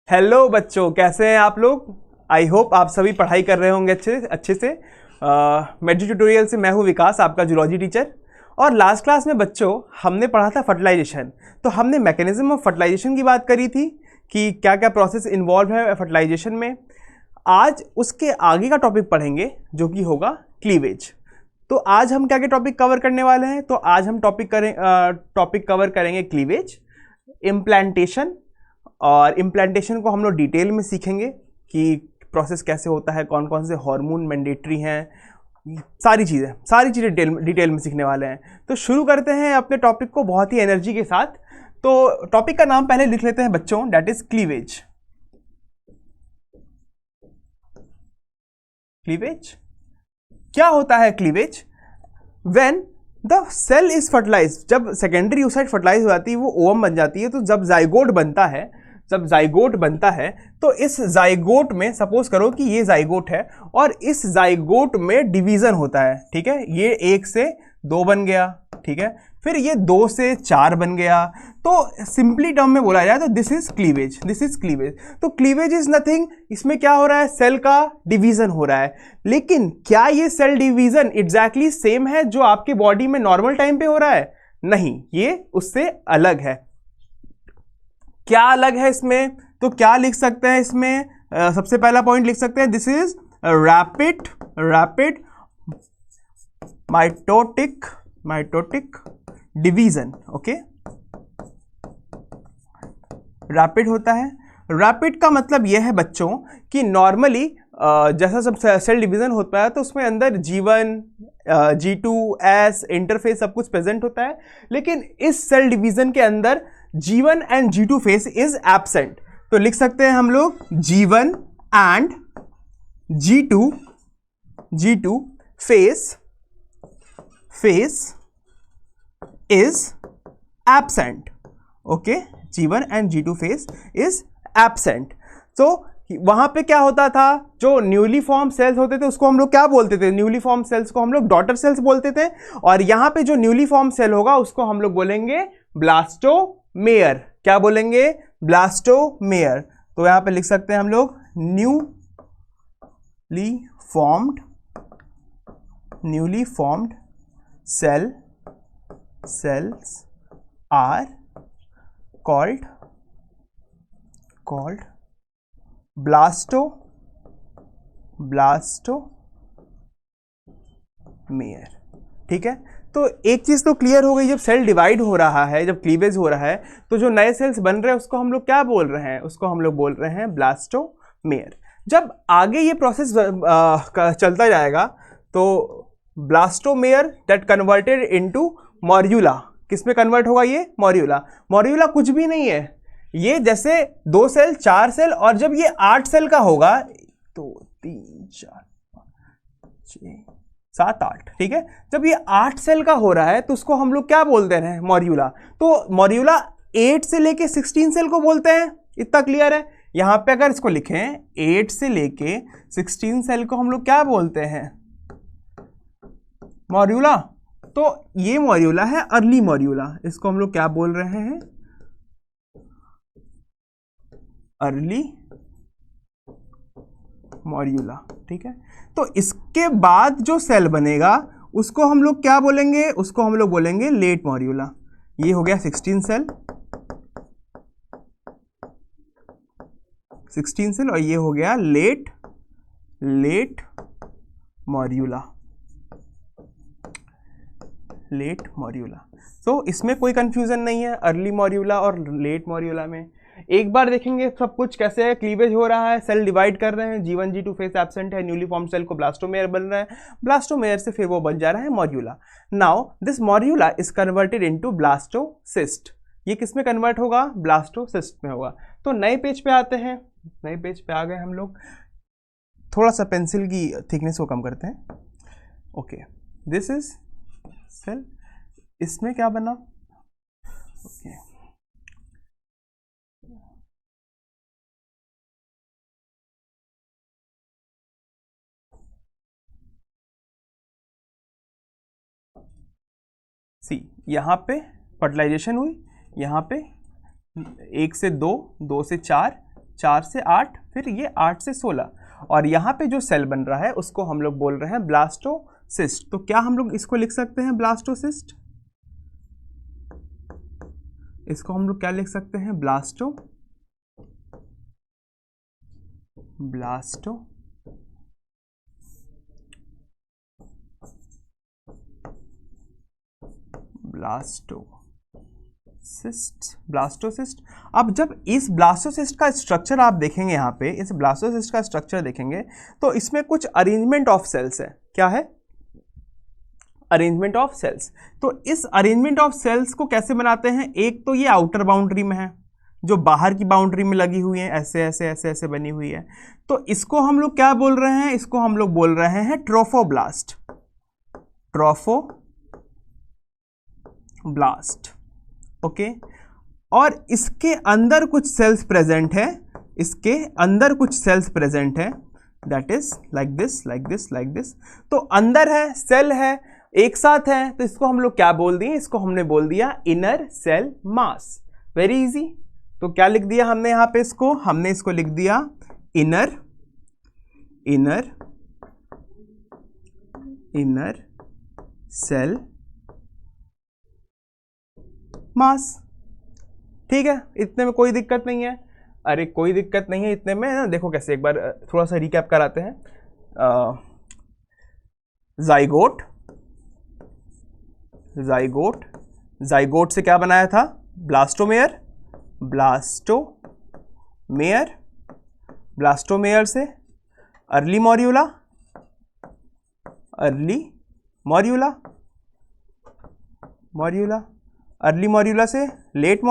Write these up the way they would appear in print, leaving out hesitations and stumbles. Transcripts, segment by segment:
Hello बच्चों, कैसे हैं आप लोग। आई होप आप सभी पढ़ाई कर रहे होंगे अच्छे से। मेडी ट्यूटोरियल से मैं हूं विकास, आपका जूलॉजी टीचर। और लास्ट क्लास में बच्चों हमने पढ़ा था फर्टिलाइजेशन। तो हमने मैकेनिज्म ऑफ फर्टिलाइजेशन की बात करी थी कि क्या क्या प्रोसेस इन्वॉल्व है फर्टिलाइजेशन में। आज उसके आगे का टॉपिक पढ़ेंगे जो कि होगा क्लीवेज। तो आज हम क्या क्या टॉपिक कवर करने वाले हैं, तो आज हम टॉपिक कवर करेंगे क्लीवेज, इम्प्लांटेशन। और इम्प्लांटेशन को हम लोग डिटेल में सीखेंगे कि प्रोसेस कैसे होता है, कौन कौन से हार्मोन मैंडेटरी हैं, सारी चीज़ें डिटेल में सीखने वाले हैं। तो शुरू करते हैं अपने टॉपिक को बहुत ही एनर्जी के साथ। तो टॉपिक का नाम पहले लिख लेते हैं बच्चों, दैट इज क्लीवेज। क्लीवेज क्या होता है? Cleavage when the cell is fertilise, जब सेकेंडरी oocyte फर्टिलाइज हो जाती है, वो ओवम बन जाती है। तो जब जाइगोट बनता है तो इस जाइगोट में सपोज करो कि ये जाइगोट है और इस जाइगोट में डिवीजन होता है। ठीक है, ये 1 से 2 बन गया, ठीक है, फिर ये 2 से 4 बन गया। तो सिंपली टर्म में बोला जाए तो दिस इज क्लीवेज। तो क्लीवेज इज नथिंग, इसमें क्या हो रहा है, सेल का डिवीजन हो रहा है। लेकिन क्या ये सेल डिवीजन एग्जैक्टली सेम है जो आपके बॉडी में नॉर्मल टाइम पे हो रहा है? नहीं, ये उससे अलग है। क्या अलग है इसमें? तो क्या लिख सकते हैं इसमें? सबसे पहला पॉइंट लिख सकते हैं, this is rapid mitotic division. Okay, rapid होता है। रैपिड का मतलब यह है बच्चों कि नॉर्मली जैसा सब सेल डिवीजन होता है तो उसमें अंदर G1, G2, S इंटरफेस सब कुछ प्रेजेंट होता है। लेकिन इस सेल डिवीजन के अंदर G1 and G2 face is absent. तो लिख सकते हैं हम लोग G1 and G2 face is absent. Okay, G1 and G2 face is absent. तो वहां पे क्या होता था, जो न्यूली फॉर्म सेल्स होते थे उसको हम लोग क्या बोलते थे? न्यूली फॉर्म सेल्स को हम लोग डॉटर सेल्स बोलते थे। और यहां पे जो न्यूली फॉर्म सेल होगा उसको हम लोग बोलेंगे ब्लास्टोमेयर। क्या बोलेंगे? ब्लास्टोमेयर। तो यहां पे लिख सकते हैं हम लोग newly formed cells are called blastomeyer। ठीक है, तो एक चीज तो क्लियर हो गई, जब सेल डिवाइड हो रहा है, जब क्लीवेज हो रहा है, तो जो नए सेल्स बन रहे हैं उसको हम लोग क्या बोल रहे हैं? उसको हम लोग बोल रहे हैं ब्लास्टोमेयर। जब आगे ये प्रोसेस चलता जाएगा तो blastomere that converted into morula. किस में कन्वर्ट होगा ये? मॉर्यूला कुछ भी नहीं है, ये जैसे 2 सेल 4 सेल, और जब ये 8 सेल का होगा, 2 3 4 5 6 7 8, ठीक है, जब ये 8 सेल का हो रहा है तो उसको हम लोग क्या बोलते हैं? मॉर्यूला। तो मॉर्यूला 8 से लेके 16 सेल को बोलते हैं। इतना क्लियर है? यहां पे अगर इसको लिखें 8 से लेके 16 सेल को हम लोग क्या बोलते हैं? मॉर्यूला। तो ये मॉर्यूला है अर्ली मॉर्यूला, इसको हम लोग क्या बोल रहे हैं? Early morula. ठीक है, तो इसके बाद जो सेल बनेगा उसको हम लोग क्या बोलेंगे? उसको हम लोग बोलेंगे लेट मॉर्यूला। ये हो गया 16 सेल और ये हो गया लेट मॉर्यूला। तो इसमें कोई कंफ्यूजन नहीं है अर्ली मॉर्यूला और लेट मॉर्यूला में। एक बार देखेंगे सब कुछ कैसे है। क्लीवेज हो रहा है, सेल डिवाइड कर रहे हैं, G1 G2 फेस एब्सेंट है, न्यूली फॉर्म सेल को ब्लास्टोमेयर बन रहा है, ब्लास्टोमेयर से फिर वो बन जा रहा है morula. Now this morula is converted into blastocyst. ये किस में कन्वर्ट होगा? ब्लास्टोसिस्ट में होगा। तो नए पेज पे आते हैं, नए पेज पे आ गए हम लोग। थोड़ा सा पेंसिल की थिकनेस को कम करते हैं। ओके, दिस इज सेल, इसमें क्या बना? ओके, सी, यहाँ पे फर्टिलाइजेशन हुई, यहाँ पे 1 से 2, 2 से 4, 4 से 8, फिर ये 8 से 16, और यहाँ पे जो सेल बन रहा है उसको हम लोग बोल रहे हैं ब्लास्टोसिस्ट। तो क्या हम लोग इसको लिख सकते हैं ब्लास्टोसिस्ट? इसको हम लोग क्या लिख सकते हैं? ब्लास्टो ब्लास्टोसिस्ट। अब जब इस ब्लास्टोसिस्ट का स्ट्रक्चर आप देखेंगे, यहाँ पे इस ब्लास्टोसिस्ट का स्ट्रक्चर देखेंगे तो इसमें कुछ अरेंजमेंट ऑफ सेल्स है। क्या है? Arrangement of cells. तो इस अरेंजमेंट ऑफ सेल्स को कैसे बनाते हैं? एक तो ये आउटर बाउंड्री में है, जो बाहर की बाउंड्री में लगी हुई है, ऐसे ऐसे ऐसे ऐसे बनी हुई है। तो इसको हम लोग क्या बोल रहे हैं? इसको हम लोग बोल रहे हैं ट्रोफोब्लास्ट। ओके। और इसके अंदर कुछ सेल्स प्रेजेंट है, इसके अंदर कुछ सेल्स प्रेजेंट है, that is like this like this like this. तो अंदर है, सेल है, एक साथ है, तो इसको हम लोग क्या बोल दिए? इसको हमने बोल दिया inner cell mass. Very easy. तो क्या लिख दिया हमने यहां पे? हमने इसको लिख दिया इनर सेल मास। ठीक है, इतने में कोई दिक्कत नहीं है। अरे कोई दिक्कत नहीं है इतने में ना। देखो कैसे, एक बार थोड़ा सा रिकैप कराते हैं। जाइगोट से क्या बनाया था? ब्लास्टोमेयर से अर्ली मॉर्यूला से लेट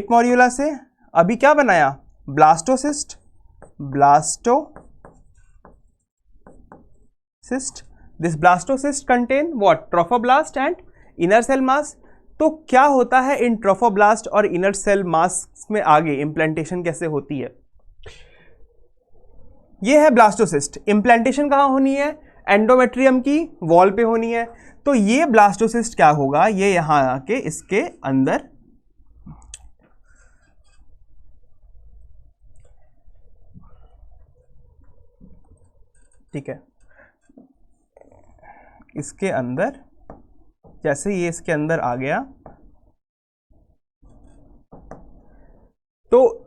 मॉर्यूला से अभी क्या बनाया? Blastocyst. This blastocyst contain what? Trophoblast and inner cell mass. तो क्या होता है इन ट्रोफोब्लास्ट और इनर सेल मास में आगे इम्प्लांटेशन कैसे होती है? ये है ब्लास्टोसिस्ट। इम्प्लांटेशन कहाँ होनी है? एंडोमेट्रियम की वॉल पे होनी है। तो ये ब्लास्टोसिस्ट क्या होगा? ये यहां आके इसके अंदर ठीक है, इसके अंदर जैसे ये इसके अंदर आ गया तो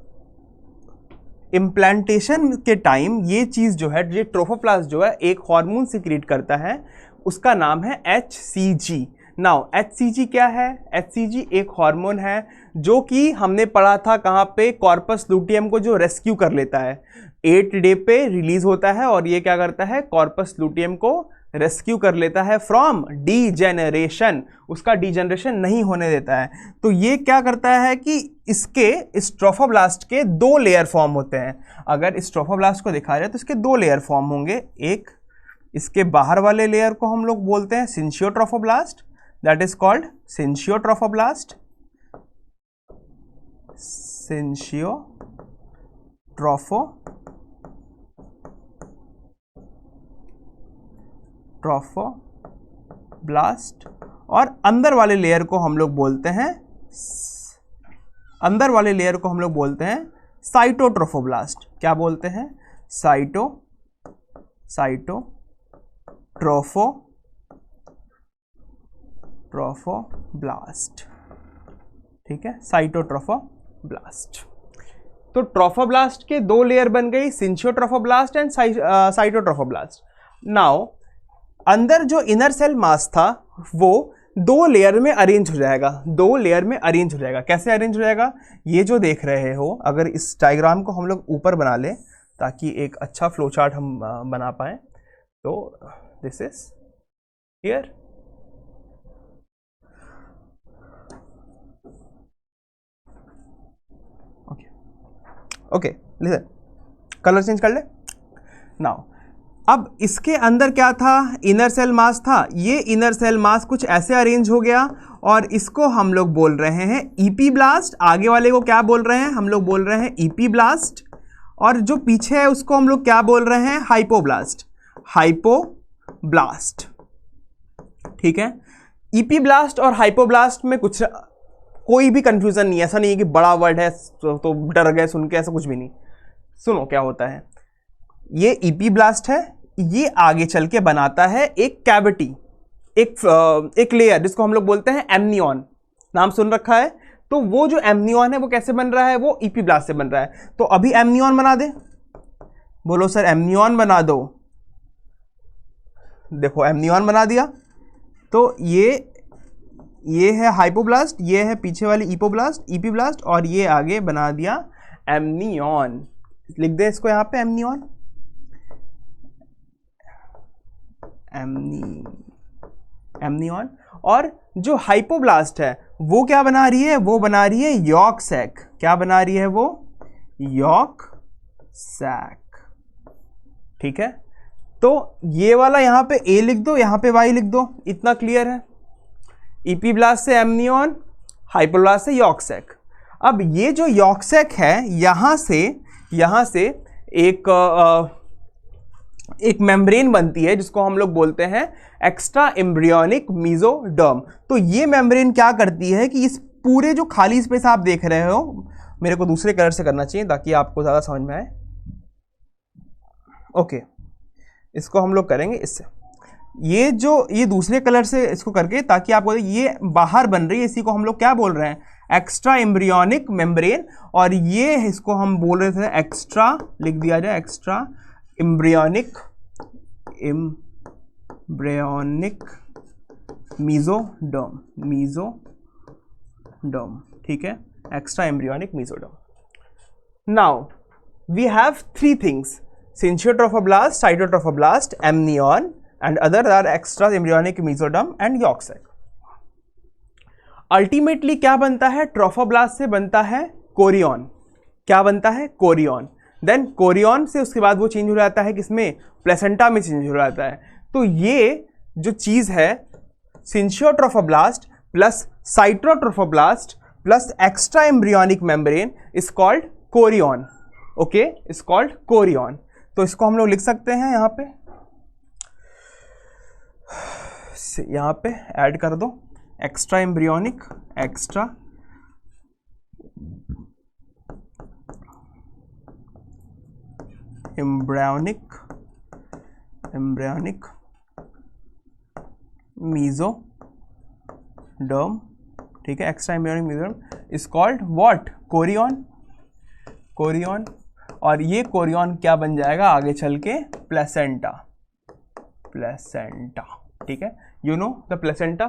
इम्प्लांटेशन के टाइम ये चीज जो है, ये ट्रोफोप्लास्ट जो है, एक हार्मोन सिक्रीट करता है, उसका नाम है HCG। नाउ HCG क्या है? HCG एक हार्मोन है जो कि हमने पढ़ा था कहाँ पे? कॉर्पस लूटियम को जो रेस्क्यू कर लेता है, 8 डे पे रिलीज होता है और ये क्या करता है? कॉर्पस लूटियम को रेस्क्यू कर लेता है फ्रॉम डीजेनरेशन, उसका डीजेनरेशन नहीं होने देता है। तो ये क्या करता है कि इस ट्रोफोब्लास्ट के 2 लेयर फॉर्म होते हैं। अगर इस ट्रोफोब्लास्ट को दिखा जाए तो इसके 2 लेयर फॉर्म होंगे। एक इसके बाहर वाले लेयर को हम लोग बोलते हैं सिंशियोट्रोफोब्लास्ट, दैट इज कॉल्ड सिंशियोट्रोफोब्लास्ट। ट्रोफोब्लास्ट। और अंदर वाले लेयर को हम लोग बोलते हैं साइटोट्रोफोब्लास्ट। क्या बोलते हैं? साइटोट्रोफोब्लास्ट। ठीक है, साइटोट्रोफोब्लास्ट। तो ट्रोफोब्लास्ट के 2 लेयर बन गई, सिंशियोट्रोफोब्लास्ट एंड साइटोट्रोफोब्लास्ट। नाउ अंदर जो इनर सेल मास था वो 2 लेयर में अरेंज हो जाएगा। 2 लेयर में अरेंज हो जाएगा। कैसे अरेंज हो जाएगा? ये जो देख रहे हो, अगर इस डायग्राम को हम लोग ऊपर बना लें ताकि एक अच्छा फ्लो चार्ट हम बना पाए, तो this is here. Okay, listen, colour change कर ले। नाउ अब इसके अंदर क्या था? इनर सेल मास था। ये इनर सेल मास कुछ ऐसे अरेंज हो गया और इसको हम लोग बोल रहे हैं ईपी ब्लास्ट। आगे वाले को क्या बोल रहे हैं? हम लोग बोल रहे हैं ईपी ब्लास्ट। और जो पीछे है उसको हम लोग क्या बोल रहे हैं? हाइपोब्लास्ट। ठीक है, ईपी ब्लास्ट और हाइपोब्लास्ट में कुछ कोई भी कंफ्यूजन नहीं है, ऐसा नहीं है कि बड़ा वर्ड है तो डर गए सुन के, ऐसा कुछ भी नहीं। सुनो क्या होता है, ये इपीब्लास्ट है, ये आगे चल के बनाता है एक कैविटी, एक लेयर जिसको हम लोग बोलते हैं एमनियन, नाम सुन रखा है। तो वो जो एमनियन है वो कैसे बन रहा है, वो इपीब्लास्ट से बन रहा है। तो अभी एमनियन बना दे, बोलो सर एमनियन बना दो। देखो एमनियन बना दिया, तो ये है हाइपोब्लास्ट, ये है पीछे वाली इपीब्लास्ट, और ये आगे बना दिया एमनियन। लिख दे इसको यहाँ पे एमनियन, एमनियन। और जो हाइपोब्लास्ट है वो क्या बना रही है, वो बना रही है यॉर्क सैक। क्या बना रही है वो, यॉर्क सैक। ठीक है, तो ये वाला यहां पे ए लिख दो, यहां पे वाई लिख दो, इतना क्लियर है। इपीब्लास्ट से एमनियन, हाइपोब्लास्ट से यॉर्क सैक। अब ये जो यॉर्क सैक है, यहां से एक मेम्ब्रेन बनती है जिसको हम लोग बोलते हैं एक्स्ट्रा एम्ब्रियोनिक मेसोडर्म। तो ये मेम्ब्रेन क्या करती है कि इस पूरे जो खाली स्पेस आप देख रहे हो, मेरे को दूसरे कलर से करना चाहिए ताकि आपको ज़्यादा समझ में आए। ओके, इसको हम लोग करेंगे इससे, ये दूसरे कलर से इसको करके, ताकि आपको ये बाहर बन रही है, इसी को हम लोग क्या बोल रहे हैं, एक्स्ट्रा एम्ब्रियोनिक मेम्ब्रेन। और ये इसको हम बोल रहे थे एक्स्ट्रा, लिख दिया जाए एक्स्ट्रा एम्ब्रियोनिक मेसोडर्म। ठीक है, extra embryonic mesoderm. Now we have three things, syncytial cytotrophoblast, amnion, and other are extra embryonic mesoderm and yolk sac. Ultimately क्या बनता है, ट्रोफोब्लास्ट से बनता है कोरियन। क्या बनता है, कोरियन। देन कोरियन से उसके बाद वो चेंज हो जाता है किसमें, प्लेसेंटा में चेंज हो जाता है। तो ये जो चीज है syncytial plus cytotrophoblast plus extra embryonic membrane is called Korean. Okay, is called Korean. तो इसको हम लोग लिख सकते हैं यहाँ पे ऐड कर दो एक्स्ट्रा एम्ब्रियोनिक मेसोडर्म। ठीक है, extra embryonic mesoderm is called what, Korean. और ये कोरियन क्या बन जाएगा आगे चल के, प्लेसेंटा। ठीक है, you know the placenta,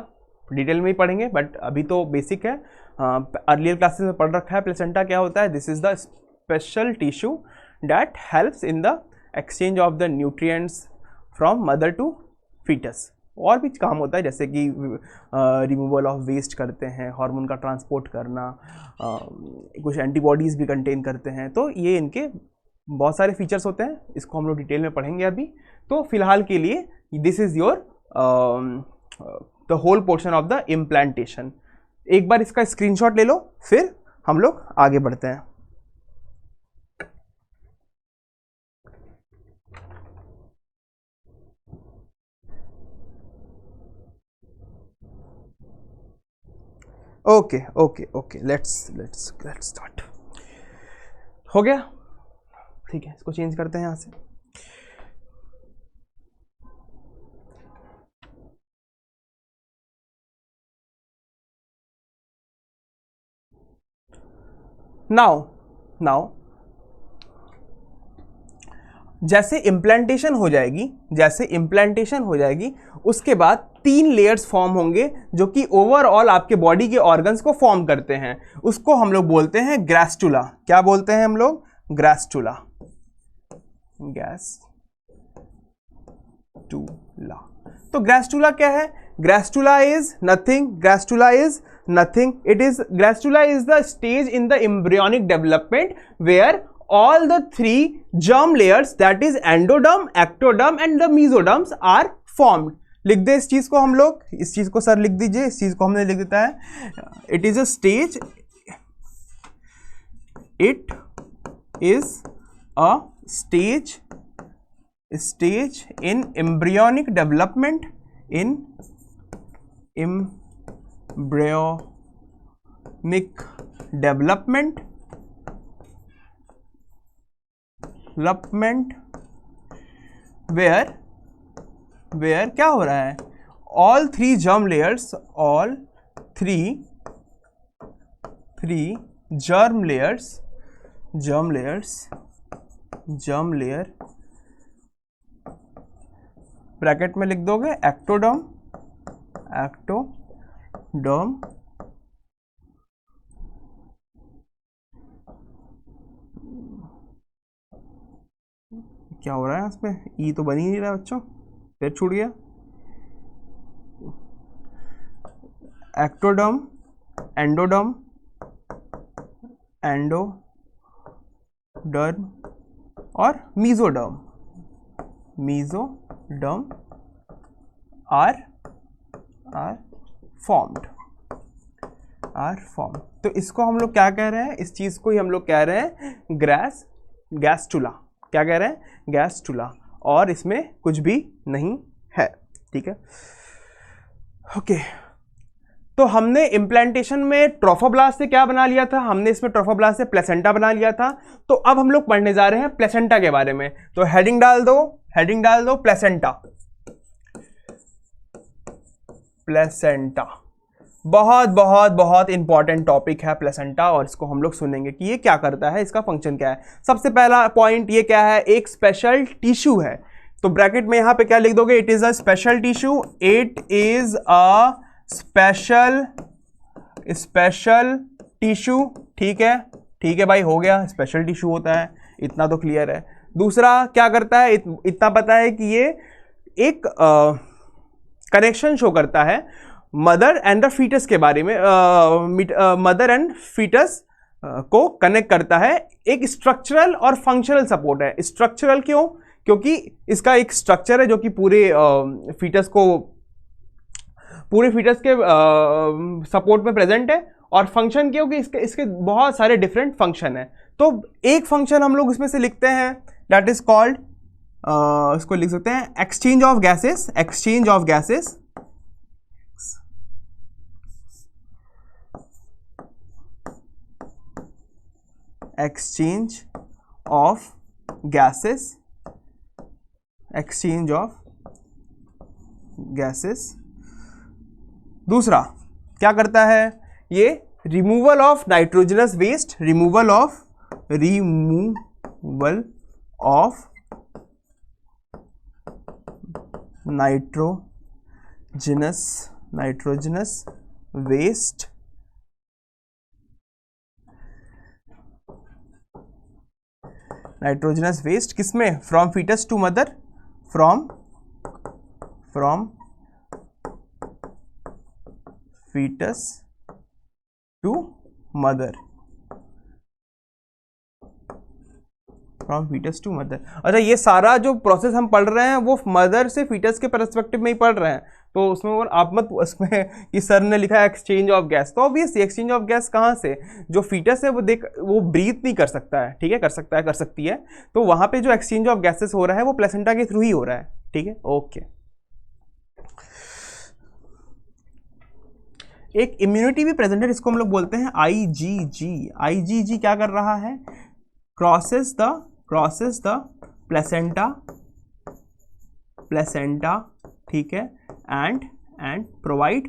detail में ही पढ़ेंगे बट अभी तो बेसिक है, अर्लियर क्लासेस में पढ़ रखा है। प्लेसेंटा क्या होता है, this is the special tissue that helps in the exchange of the nutrients from mother to foetus. और भी काम होता है जैसे कि रिमूवल ऑफ वेस्ट करते हैं, हार्मोन का ट्रांसपोर्ट करना, कुछ एंटीबॉडीज़ भी कंटेन करते हैं। तो ये इनके बहुत सारे फीचर्स होते हैं, इसको हम लोग डिटेल में पढ़ेंगे अभी। तो फिलहाल के लिए this is your the whole portion of the implantation. एक बार इसका स्क्रीनशॉट ले लो, फिर हम लोग आगे बढ़ते हैं। Okay, let's start. हो गया, ठीक है, इसको चेंज करते हैं यहां से। नाउ जैसे इम्प्लांटेशन हो जाएगी उसके बाद 3 लेयर्स फॉर्म होंगे जो कि ओवरऑल आपके बॉडी के ऑर्गन्स को फॉर्म करते हैं। उसको हम लोग बोलते हैं ग्रास्टुला। क्या बोलते हैं हम लोग, ग्रास्टुला। तो ग्रास्टुला क्या है, gastrula is nothing, gastrula is the stage in the embryonic development where all the 3 germ layers, that is endoderm, ectoderm and the mesoderms are formed. लिख दे इस चीज को हम लोग, इस चीज को सर लिख दीजिए, इस चीज को हमने लिख देता है, it is a stage in embryonic development, मिक डेवलपमेंट वेयर क्या हो रहा है, all three germ layers bracket में लिख दोगे एक्टोडर्म क्या हो रहा है इसमें, ई तो बन ही नहीं रहा बच्चों, फिर छूट गया, एक्टोडर्म, एंडोडर्म और मीजोडर्म आर फॉर्म्ड। तो इसको हम लोग क्या कह रहे हैं, इस चीज को ही हम लोग कह रहे हैं गैस्टुला। क्या कह रहे हैं, गैस्टुला, और इसमें कुछ भी नहीं है। ठीक है, ओके। तो हमने इम्प्लांटेशन में ट्रोफोब्लास्ट से क्या बना लिया था, हमने इसमें ट्रोफोब्लास्ट से प्लेसेंटा बना लिया था। तो अब हम लोग पढ़ने जा रहे हैं प्लेसेंटा के बारे में। तो हेडिंग डाल दो प्लेसेंटा। बहुत बहुत बहुत इंपॉर्टेंट टॉपिक है प्लेसेंटा, और इसको हम लोग सुनेंगे कि ये क्या करता है, इसका फंक्शन क्या है। सबसे पहला पॉइंट ये क्या है, एक स्पेशल टिश्यू है। तो ब्रैकेट में यहां पे क्या लिख दोगे, it is a special tissue, it is a special tissue. ठीक है भाई, हो गया, स्पेशल टिश्यू होता है, इतना तो क्लियर है। दूसरा क्या करता है, इतना पता है कि ये एक कनेक्शन शो करता है मदर एंड द फीटस के बारे में, मदर एंड फीटस को कनेक्ट करता है। एक स्ट्रक्चरल और फंक्शनल सपोर्ट है। स्ट्रक्चरल क्यों, क्योंकि इसका एक स्ट्रक्चर है जो कि पूरे फीटस के सपोर्ट में प्रेजेंट है, और फंक्शन क्योंकि इसके बहुत सारे डिफरेंट फंक्शन है। तो एक फंक्शन हम लोग इसमें से लिखते हैं, दैट इज कॉल्ड, इसको लिख सकते हैं exchange of gases. Exchange of gases दूसरा क्या करता है, ये removal of nitrogenous waste, removal of nitrogenous waste किसमें, from foetus to mother, from foetus to mother, अच्छा, ये सारा जो प्रोसेस हम पढ़ रहे हैं वो मदर से फीटस के पर्सपेक्टिव में ही पढ़ रहे हैं। तो उसमें आप मत उसमें कि सर ने लिखा है एक्सचेंज ऑफ गैस, तो ऑब्वियसली एक्सचेंज ऑफ गैस कहाँ से, जो फीटस है वो ब्रीथ नहीं कर सकता है। ठीक है, कर सकती है। तो वहां पे जो एक्सचेंज ऑफ गैसेस हो रहा है वो प्लेसेंटा के थ्रू ही हो रहा है। ठीक है, ओके। एक इम्यूनिटी भी प्रेजेंट है, इसको हम लोग बोलते हैं IgG। क्या कर रहा है, क्रॉसेस द प्लेसेंटा। ठीक है, and provide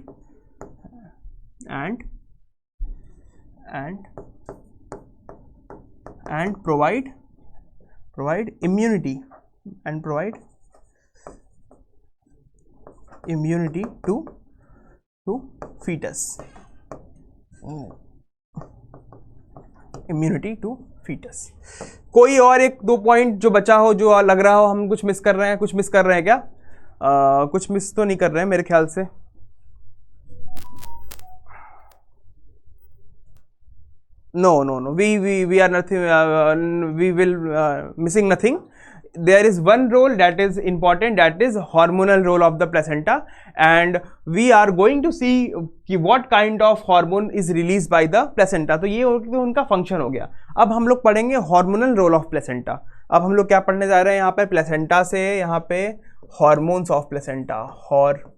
immunity to fetus। कोई और एक दो पॉइंट जो बचा हो, जो लग रहा हो हम कुछ मिस कर रहे हैं, क्या, कुछ मिस तो नहीं कर रहे हैं मेरे ख्याल से। No, we are nothing, we will missing nothing. There is one role that is important, that is hormonal role of the placenta, and we are going to see कि what kind of hormone is released by the placenta। तो ये उनका function हो गया। अब हम लोग पढ़ेंगे hormonal role of placenta। अब हम लोग क्या पढ़ने जा रहे हैं, यहाँ पे प्लेसेंटा से यहाँ पे hormones of placenta, hormones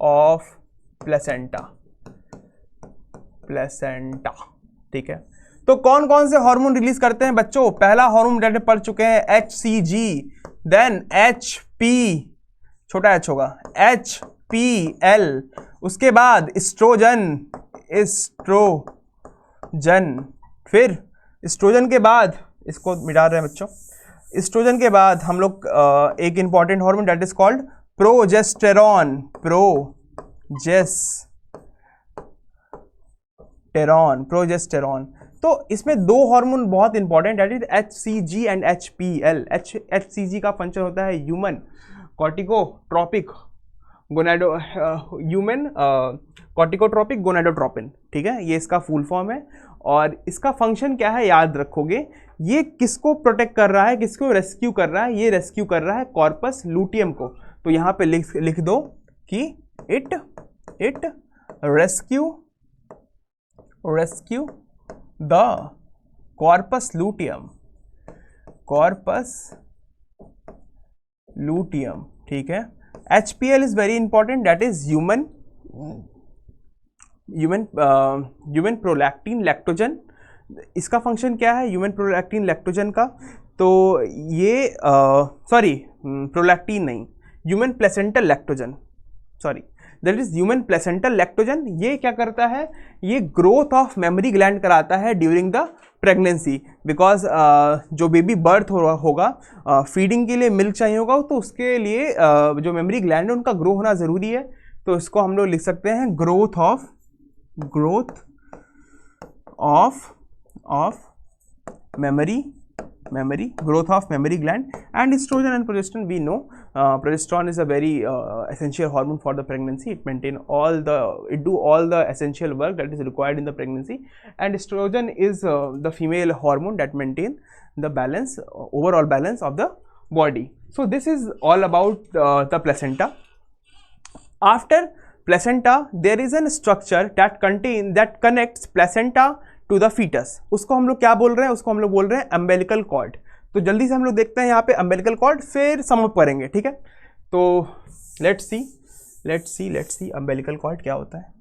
of placenta। Placenta. ठीक है, तो कौन कौन से हार्मोन रिलीज करते हैं बच्चों? पहला हार्मोन डायरेक्ट पढ़ चुके हैं HCG, देन HP, छोटा h होगा, HPL, उसके बाद एस्ट्रोजन, फिर एस्ट्रोजन के बाद, इसको मिटा रहे हैं बच्चों, एस्ट्रोजन के बाद हम लोग एक important hormone that is called progesterone, progesterone. तो इसमें दो हार्मोन बहुत important that is HCG and HPL। HCG का फंक्शन होता है ह्यूमन कॉर्टिकोट्रोपिक गोनाडोट्रोपिन। ठीक है, ये इसका फुल फॉर्म है और इसका फंक्शन क्या है याद रखोगे, ये किसको प्रोटेक्ट कर रहा है, किसको रेस्क्यू कर रहा है? ये रेस्क्यू कर रहा है कॉर्पस लूटियम को। तो यहाँ पे लिख दो कि it rescue the corpus luteum. ठीक है, HPL is very important, that is human prolactin lactogen. इसका फंक्शन क्या है ह्यूमन प्रोलैक्टिन लैक्टोजन का? तो ये प्रोलैक्टिन नहीं, human placental lactogen, that is human placental lactogen. ये क्या करता है? ये ग्रोथ ऑफ मेमोरी ग्लैंड कराता है ड्यूरिंग द प्रेगनेंसी, बिकॉज जो बेबी बर्थ होगा फीडिंग के लिए मिल्क चाहिए होगा, तो उसके लिए जो मेमोरी ग्लैंड है उनका ग्रो होना ज़रूरी है। तो इसको हम लोग लिख सकते हैं growth of memory gland. And estrogen and progesterone, we know progesterone is a very essential hormone for the pregnancy. It do all the essential work that is required in the pregnancy, and estrogen is the female hormone that maintain the overall balance of the body. So this is all about the placenta. After placenta there is a structure that connects placenta to the foetus. उसको हम लोग क्या बोल रहे हैं? उसको हम लोग बोल रहे हैं अम्बिलिकल कॉर्ड। तो जल्दी से हम लोग देखते हैं यहाँ पे अम्बिलिकल कॉर्ड, फिर सम अप करेंगे। ठीक है, तो लेट्स सी अम्बिलिकल कॉर्ड क्या होता है।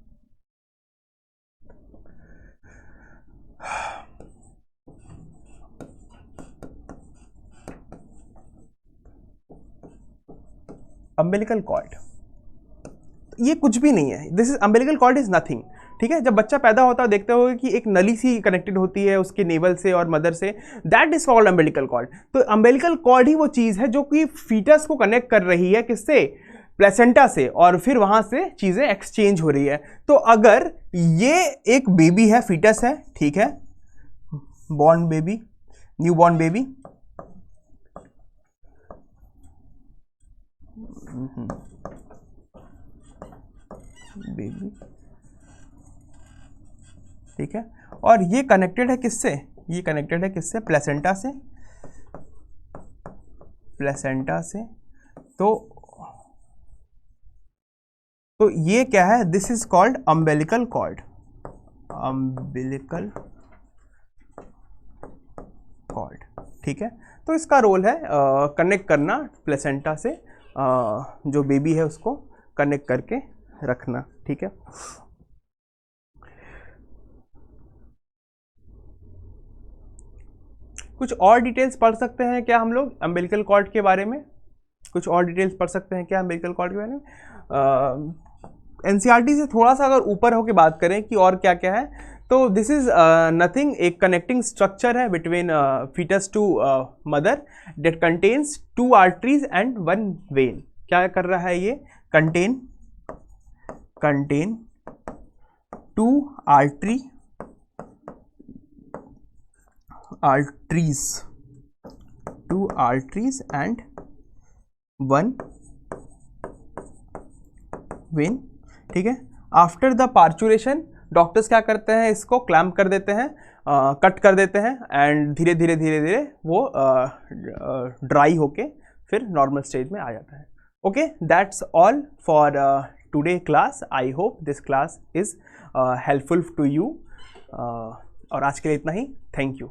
अम्बिलिकल कॉर्ड ये कुछ भी नहीं है, this is umbilical cord is nothing. ठीक है, जब बच्चा पैदा होता है देखते हो कि एक नली सी कनेक्टेड होती है उसके नेवल से और मदर से, that is called umbilical cord. तो अम्बिलिकल कॉर्ड ही वो चीज़ है जो कि फीटस को कनेक्ट कर रही है, किससे? प्लेसेंटा से, और फिर वहाँ से चीज़ें एक्सचेंज हो रही है। तो अगर ये एक बेबी है, फीटस है, ठीक है, न्यू बॉर्न बेबी, ठीक है, और ये कनेक्टेड है किससे? ये कनेक्टेड है किससे? प्लेसेंटा से। तो ये क्या है? This is called umbilical cord. ठीक है, तो इसका रोल है कनेक्ट करना प्लेसेंटा से, जो बेबी है उसको कनेक्ट करके रखना। ठीक है, कुछ और डिटेल्स पढ़ सकते हैं क्या हम लोग अम्बिलिकल कॉर्ड के बारे में? कुछ और डिटेल्स पढ़ सकते हैं क्या अम्बिलिकल कॉर्ड के बारे में? एनसीईआरटी से थोड़ा सा अगर ऊपर होके बात करें कि और क्या क्या है, तो दिस इज नथिंग, एक कनेक्टिंग स्ट्रक्चर है between foetus to mother that contains 2 arteries and 1 vein. क्या कर रहा है ये? Contain 2 arteries and 1 vein। ठीक है, आफ्टर द पार्चुरेशन डॉक्टर्स क्या करते हैं? इसको क्लैम्प कर देते हैं, कट कर देते हैं, एंड धीरे धीरे वो ड्राई होके फिर नॉर्मल स्टेज में आ जाता है। Okay, that's all for today class. I hope this class is helpful to you, और आज के लिए इतना ही। Thank you.